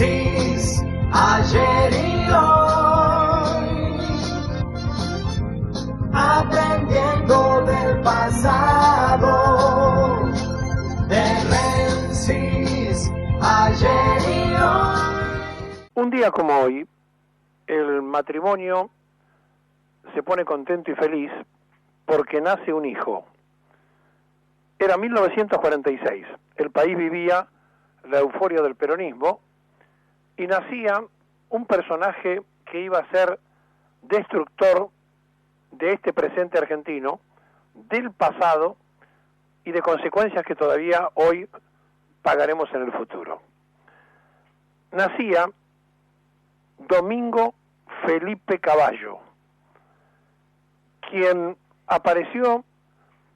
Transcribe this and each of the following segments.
Francis, ayer y hoy, aprendiendo del pasado, de Francis, ayer y hoy. Un día como hoy, el matrimonio se pone contento y feliz porque nace un hijo. Era 1946, el país vivía la euforia del peronismo y nacía un personaje que iba a ser destructor de este presente argentino, del pasado y de consecuencias que todavía hoy pagaremos en el futuro. Nacía Domingo Felipe Cavallo, quien apareció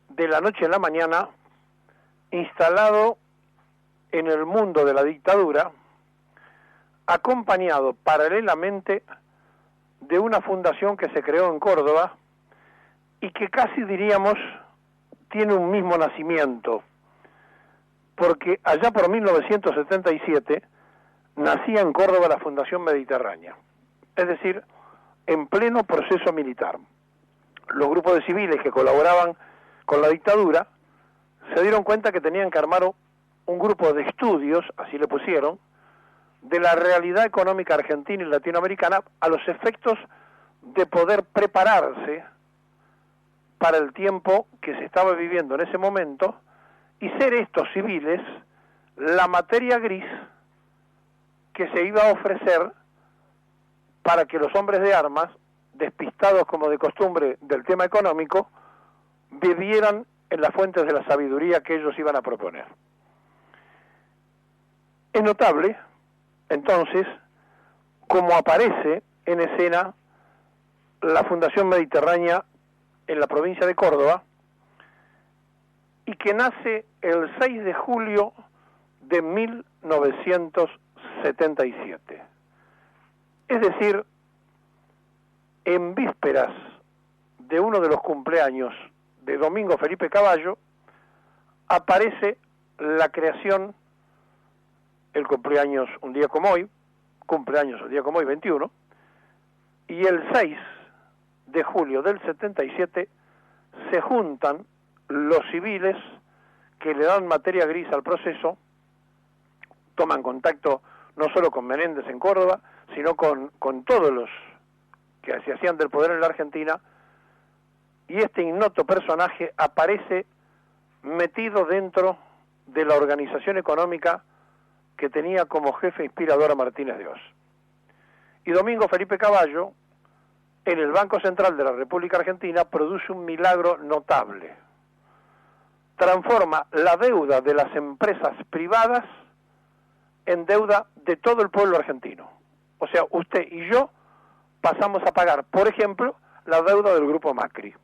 de la noche a la mañana instalado en el mundo de la dictadura, acompañado paralelamente de una fundación que se creó en Córdoba y que casi diríamos tiene un mismo nacimiento, porque allá por 1977 nacía en Córdoba la Fundación Mediterránea, es decir, en pleno proceso militar. Los grupos de civiles que colaboraban con la dictadura se dieron cuenta que tenían que armar un grupo de estudios, así le pusieron, de la realidad económica argentina y latinoamericana a los efectos de poder prepararse para el tiempo que se estaba viviendo en ese momento y ser estos civiles la materia gris que se iba a ofrecer para que los hombres de armas, despistados como de costumbre del tema económico, vivieran en las fuentes de la sabiduría que ellos iban a proponer. Es notable, entonces, cómo aparece en escena la Fundación Mediterránea en la provincia de Córdoba y que nace el 6 de julio de 1977. Es decir, en vísperas de uno de los cumpleaños de Domingo Felipe Cavallo, aparece la creación, el cumpleaños un día como hoy, 21, y el 6 de julio del 77 se juntan los civiles que le dan materia gris al proceso, toman contacto no solo con Menéndez en Córdoba, sino con todos los que se hacían del poder en la Argentina, y este ignoto personaje aparece metido dentro de la organización económica que tenía como jefe inspirador a Martínez de Oz. Y Domingo Felipe Cavallo, en el Banco Central de la República Argentina, produce un milagro notable. Transforma la deuda de las empresas privadas en deuda de todo el pueblo argentino. O sea, usted y yo pasamos a pagar, por ejemplo, la deuda del Grupo Macri.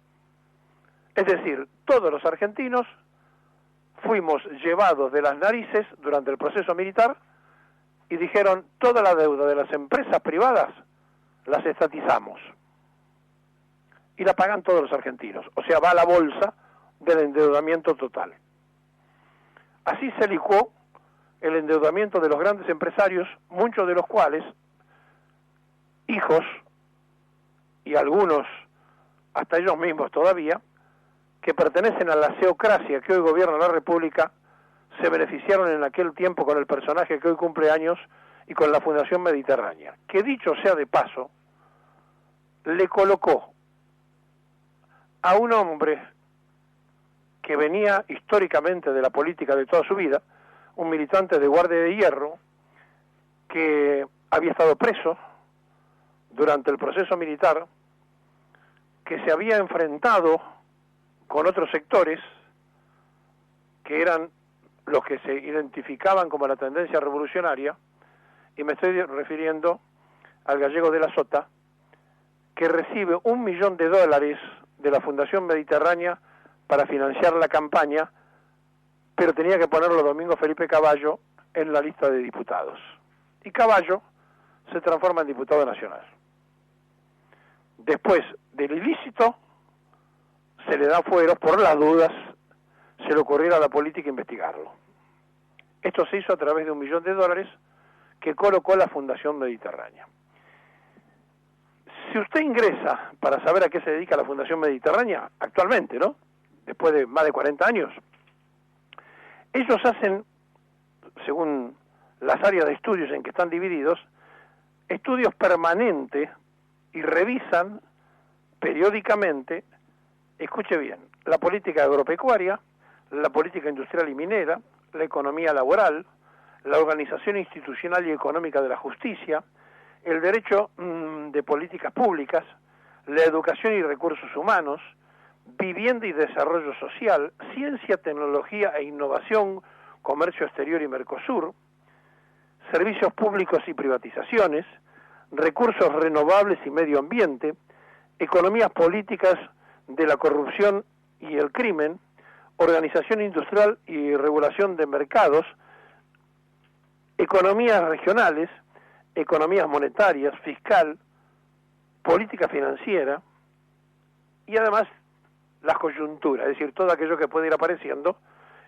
Es decir, todos los argentinos fuimos llevados de las narices durante el proceso militar y dijeron, toda la deuda de las empresas privadas las estatizamos. Y la pagan todos los argentinos. O sea, va a la bolsa del endeudamiento total. Así se licuó el endeudamiento de los grandes empresarios, muchos de los cuales, hijos, y algunos hasta ellos mismos todavía, que pertenecen a la ceocracia que hoy gobierna la República, se beneficiaron en aquel tiempo con el personaje que hoy cumple años y con la Fundación Mediterránea, que dicho sea de paso, le colocó a un hombre que venía históricamente de la política de toda su vida, un militante de Guardia de Hierro, que había estado preso durante el proceso militar, que se había enfrentado con otros sectores que eran los que se identificaban como la tendencia revolucionaria, y me estoy refiriendo al gallego de la Sota, que recibe $1 millón de la Fundación Mediterránea para financiar la campaña, pero tenía que ponerlo Domingo Felipe Cavallo en la lista de diputados. Y Cavallo se transforma en diputado nacional. Después del ilícito, se le da fueros por las dudas, se le ocurriera a la política investigarlo. Esto se hizo a través de $1 millón que colocó la Fundación Mediterránea. Si usted ingresa para saber a qué se dedica la Fundación Mediterránea, actualmente, ¿no?, después de más de 40 años, ellos hacen, según las áreas de estudios en que están divididos, estudios permanentes y revisan periódicamente, escuche bien, la política agropecuaria, la política industrial y minera, la economía laboral, la organización institucional y económica de la justicia, el derecho de políticas públicas, la educación y recursos humanos, vivienda y desarrollo social, ciencia, tecnología e innovación, comercio exterior y Mercosur, servicios públicos y privatizaciones, recursos renovables y medio ambiente, economías políticas de la corrupción y el crimen, organización industrial y regulación de mercados, economías regionales, economías monetarias, fiscal, política financiera y además las coyunturas, es decir, todo aquello que puede ir apareciendo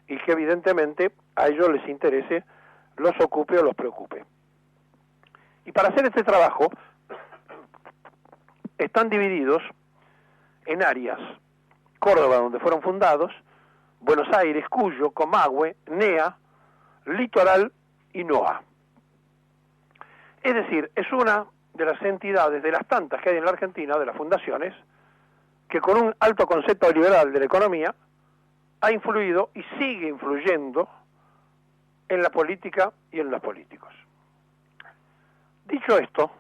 y que evidentemente a ellos les interese, los ocupe o los preocupe. Y para hacer este trabajo están divididos en áreas: Córdoba, donde fueron fundados, Buenos Aires, Cuyo, Comahue, NEA, Litoral y NOA. Es decir, es una de las entidades, de las tantas que hay en la Argentina, de las fundaciones, que con un alto concepto liberal de la economía ha influido y sigue influyendo en la política y en los políticos. Dicho esto,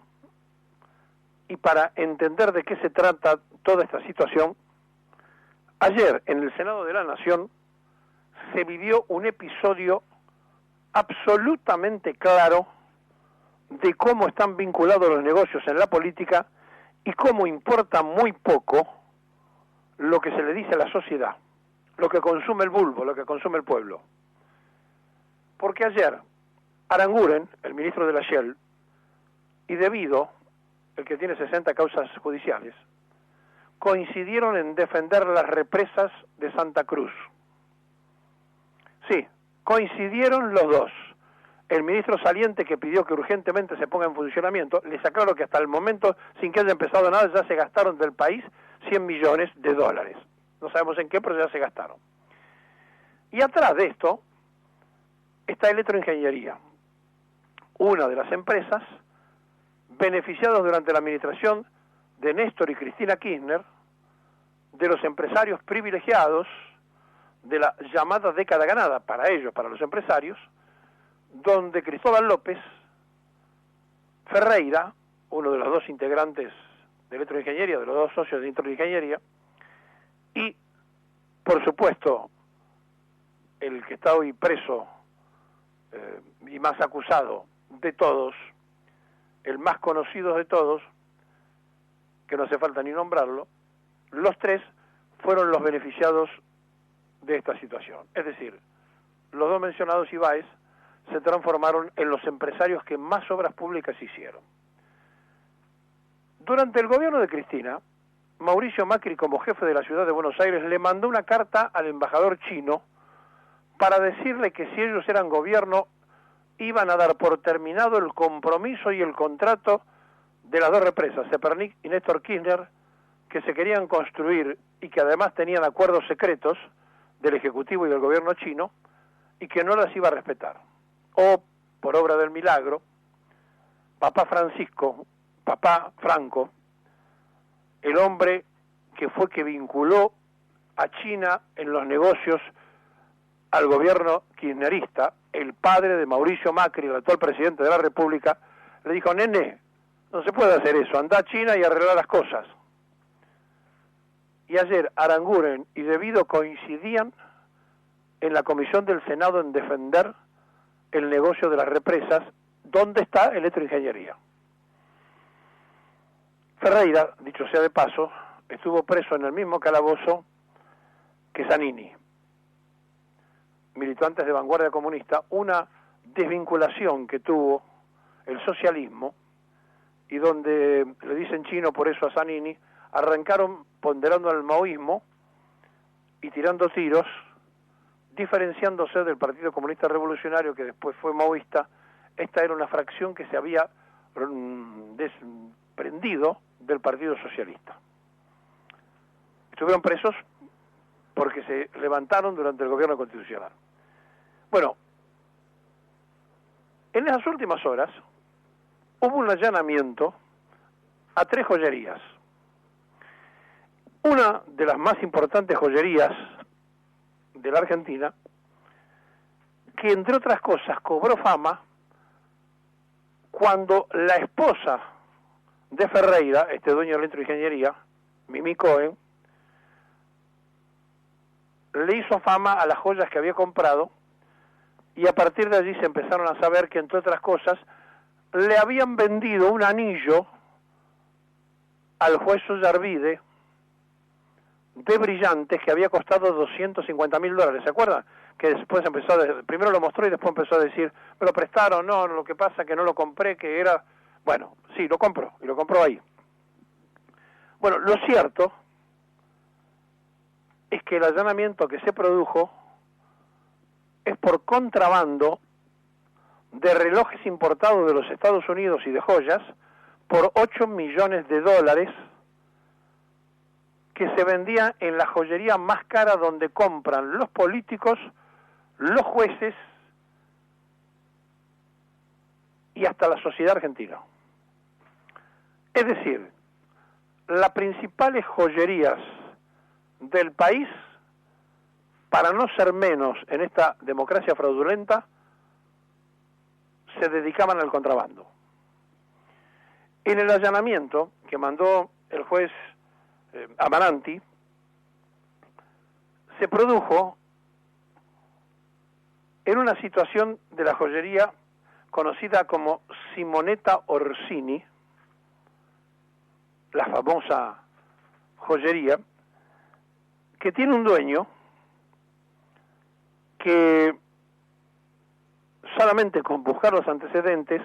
y para entender de qué se trata toda esta situación, ayer en el Senado de la Nación se vivió un episodio absolutamente claro de cómo están vinculados los negocios en la política y cómo importa muy poco lo que se le dice a la sociedad, lo que consume el vulgo, lo que consume el pueblo. Porque ayer Aranguren, el ministro de la Shell, y Debido, el que tiene 60 causas judiciales, coincidieron en defender las represas de Santa Cruz. Sí, coincidieron los dos. El ministro saliente, que pidió que urgentemente se ponga en funcionamiento, les aclaro que hasta el momento, sin que haya empezado nada, ya se gastaron del país 100 millones de dólares. No sabemos en qué, pero ya se gastaron. Y atrás de esto está Electroingeniería, una de las empresas beneficiadas durante la administración de Néstor y Cristina Kirchner, de los empresarios privilegiados de la llamada década ganada, para ellos, para los empresarios, donde Cristóbal López Ferreira, uno de los dos integrantes de Electroingeniería, de los dos socios de Electroingeniería, y, por supuesto, el que está hoy preso y más acusado de todos, el más conocido de todos, que no hace falta ni nombrarlo, los tres fueron los beneficiados de esta situación. Es decir, los dos mencionados Ibáez se transformaron en los empresarios que más obras públicas hicieron. Durante el gobierno de Cristina, Mauricio Macri, como jefe de la ciudad de Buenos Aires, le mandó una carta al embajador chino para decirle que si ellos eran gobierno, iban a dar por terminado el compromiso y el contrato de las dos represas, Zepernik y Néstor Kirchner, que se querían construir y que además tenían acuerdos secretos del Ejecutivo y del gobierno chino, y que no las iba a respetar. O, por obra del milagro, papá Franco, el hombre que vinculó a China en los negocios al gobierno kirchnerista, el padre de Mauricio Macri, el actual presidente de la República, le dijo: nene, no se puede hacer eso, anda a China y arregla las cosas. Y ayer Aranguren y Debido coincidían en la comisión del Senado en defender el negocio de las represas, donde está Electroingeniería. Ferreira, dicho sea de paso, estuvo preso en el mismo calabozo que Zanini, militantes de vanguardia comunista, una desvinculación que tuvo el socialismo, y donde, le dicen chino por eso a Zanini, arrancaron ponderando al maoísmo y tirando tiros, diferenciándose del Partido Comunista Revolucionario, que después fue maoísta, esta era una fracción que se había desprendido del Partido Socialista. Estuvieron presos porque se levantaron durante el gobierno constitucional. Bueno, en esas últimas horas hubo un allanamiento a 3 joyerías. Una de las más importantes joyerías de la Argentina, que entre otras cosas cobró fama cuando la esposa de Ferreira, este dueño de la electroingeniería, Mimi Cohen, le hizo fama a las joyas que había comprado, y a partir de allí se empezaron a saber que, entre otras cosas, le habían vendido un anillo al juez Ollarvide de brillantes que había costado $250.000. ¿Se acuerdan? Que después empezó primero lo mostró y después empezó a decir, me lo prestaron, no, lo que pasa que no lo compré, que era... Bueno, sí, lo compró, y lo compró ahí. Bueno, lo cierto es que el allanamiento que se produjo es por contrabando de relojes importados de los Estados Unidos y de joyas por $8 millones que se vendía en la joyería más cara donde compran los políticos, los jueces y hasta la sociedad argentina. Es decir, las principales joyerías del país, para no ser menos en esta democracia fraudulenta, se dedicaban al contrabando. En el allanamiento que mandó el juez Amaranti, se produjo en una situación de la joyería conocida como Simonetta Orsini, la famosa joyería, que tiene un dueño que solamente con buscar los antecedentes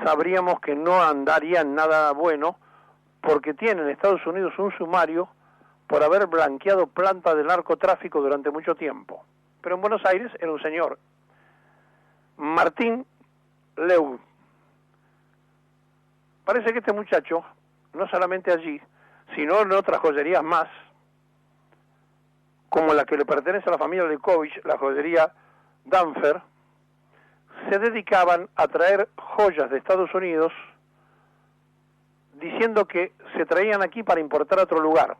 sabríamos que no andaría en nada bueno, porque tiene en Estados Unidos un sumario por haber blanqueado planta de narcotráfico durante mucho tiempo. Pero en Buenos Aires era un señor, Martín Leu. Parece que este muchacho, no solamente allí, sino en otras joyerías más, como la que le pertenece a la familia Lekovich, la joyería Danfer, se dedicaban a traer joyas de Estados Unidos diciendo que se traían aquí para importar a otro lugar.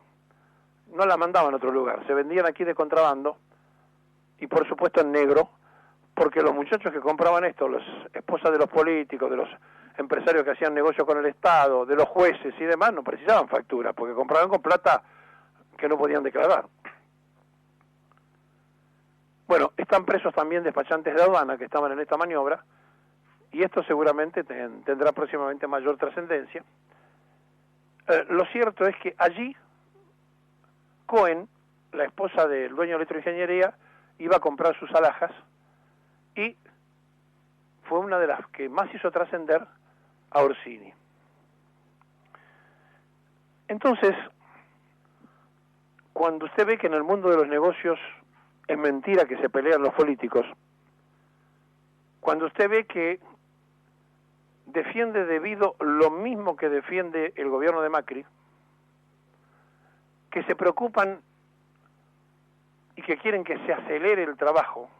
No las mandaban a otro lugar, se vendían aquí de contrabando y por supuesto en negro, porque los muchachos que compraban esto, las esposas de los políticos, de los empresarios que hacían negocio con el Estado, de los jueces y demás, no precisaban factura, porque compraban con plata que no podían declarar. Bueno, están presos también despachantes de aduana que estaban en esta maniobra, y esto seguramente tendrá próximamente mayor trascendencia. Lo cierto es que allí Cohen, la esposa del dueño de electroingeniería, iba a comprar sus alhajas y fue una de las que más hizo trascender a Orsini. Entonces, cuando usted ve que en el mundo de los negocios es mentira que se pelean los políticos, cuando usted ve que defiende debido lo mismo que defiende el gobierno de Macri, que se preocupan y que quieren que se acelere el trabajo,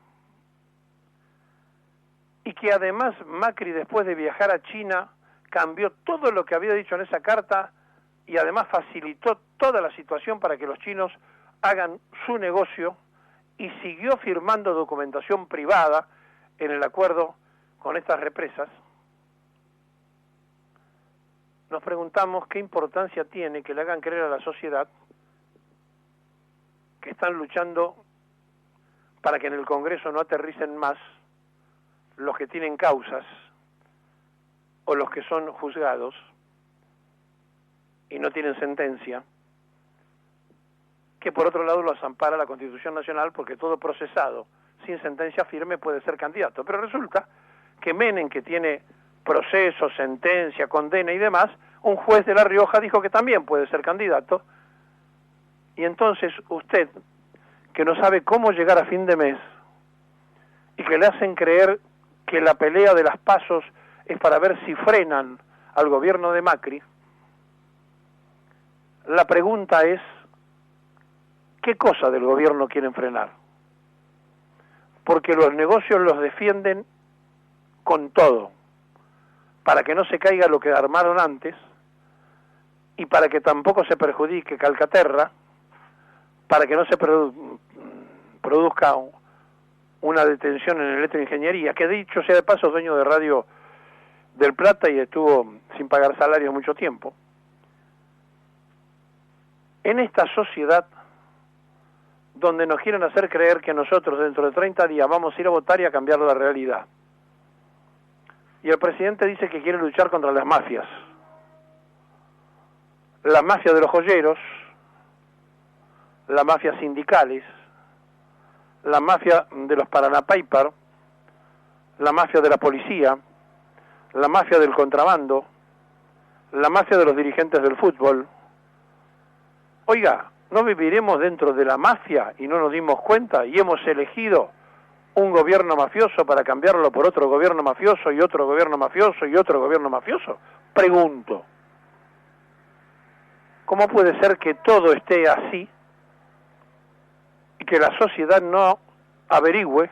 y que además Macri, después de viajar a China, cambió todo lo que había dicho en esa carta y además facilitó toda la situación para que los chinos hagan su negocio, y siguió firmando documentación privada en el acuerdo con estas represas. Nos preguntamos qué importancia tiene que le hagan creer a la sociedad que están luchando para que en el Congreso no aterricen más los que tienen causas o los que son juzgados y no tienen sentencia, que por otro lado los ampara la Constitución Nacional, porque todo procesado sin sentencia firme puede ser candidato. Pero resulta que Menem, que tiene proceso, sentencia, condena y demás, un juez de La Rioja dijo que también puede ser candidato, y entonces usted, que no sabe cómo llegar a fin de mes, y que le hacen creer que la pelea de las PASO es para ver si frenan al gobierno de Macri, la pregunta es, ¿qué cosa del gobierno quieren frenar? Porque los negocios los defienden con todo, para que no se caiga lo que armaron antes, y para que tampoco se perjudique Calcaterra, para que no se produzca una detención en electroingeniería, que dicho sea de paso es dueño de Radio del Plata y estuvo sin pagar salarios mucho tiempo. En esta sociedad donde nos quieren hacer creer que nosotros dentro de 30 días vamos a ir a votar y a cambiar la realidad. Y el presidente dice que quiere luchar contra las mafias. La mafia de los joyeros, la mafia sindicales, la mafia de los Paraná Papers, la mafia de la policía, la mafia del contrabando, la mafia de los dirigentes del fútbol. Oiga, ¿no viviremos dentro de la mafia y no nos dimos cuenta y hemos elegido un gobierno mafioso para cambiarlo por otro gobierno mafioso y otro gobierno mafioso y otro gobierno mafioso? Pregunto, ¿cómo puede ser que todo esté así y que la sociedad no averigüe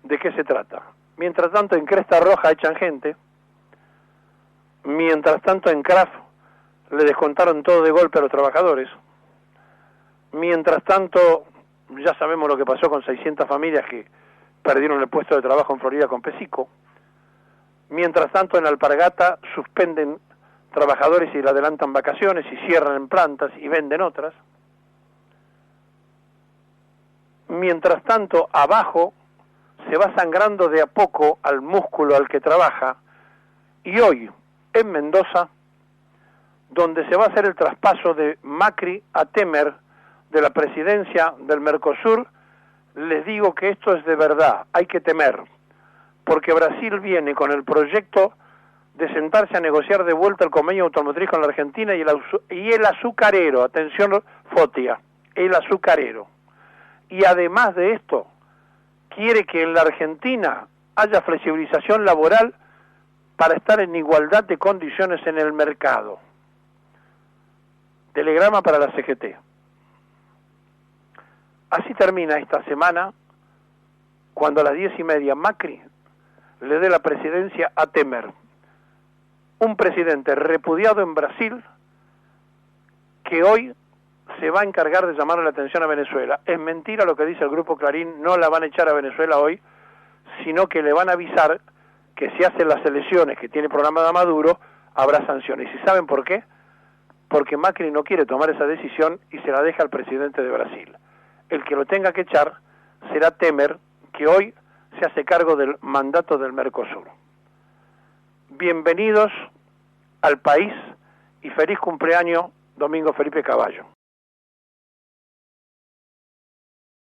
de qué se trata? Mientras tanto en Cresta Roja echan gente, mientras tanto en Kraft le descontaron todo de golpe a los trabajadores, mientras tanto ya sabemos lo que pasó con 600 familias que perdieron el puesto de trabajo en Florida con Pesico, mientras tanto en Alpargata suspenden trabajadores y le adelantan vacaciones y cierran plantas y venden otras, mientras tanto abajo se va sangrando de a poco al músculo al que trabaja, y hoy en Mendoza, donde se va a hacer el traspaso de Macri a Temer de la presidencia del Mercosur, les digo que esto es de verdad, hay que temer, porque Brasil viene con el proyecto de sentarse a negociar de vuelta el convenio automotriz con la Argentina y el azucarero, atención Fotia, el azucarero. Y además de esto, quiere que en la Argentina haya flexibilización laboral para estar en igualdad de condiciones en el mercado. Telegrama para la CGT. Así termina esta semana, cuando a las 10:30 Macri le dé la presidencia a Temer, un presidente repudiado en Brasil que hoy se va a encargar de llamarle la atención a Venezuela. Es mentira lo que dice el Grupo Clarín, no la van a echar a Venezuela hoy, sino que le van a avisar que si hacen las elecciones que tiene programada Maduro, habrá sanciones. ¿Y saben por qué? Porque Macri no quiere tomar esa decisión y se la deja al presidente de Brasil. El que lo tenga que echar será Temer, que hoy se hace cargo del mandato del Mercosur. Bienvenidos al país y feliz cumpleaños, Domingo Felipe Caballo.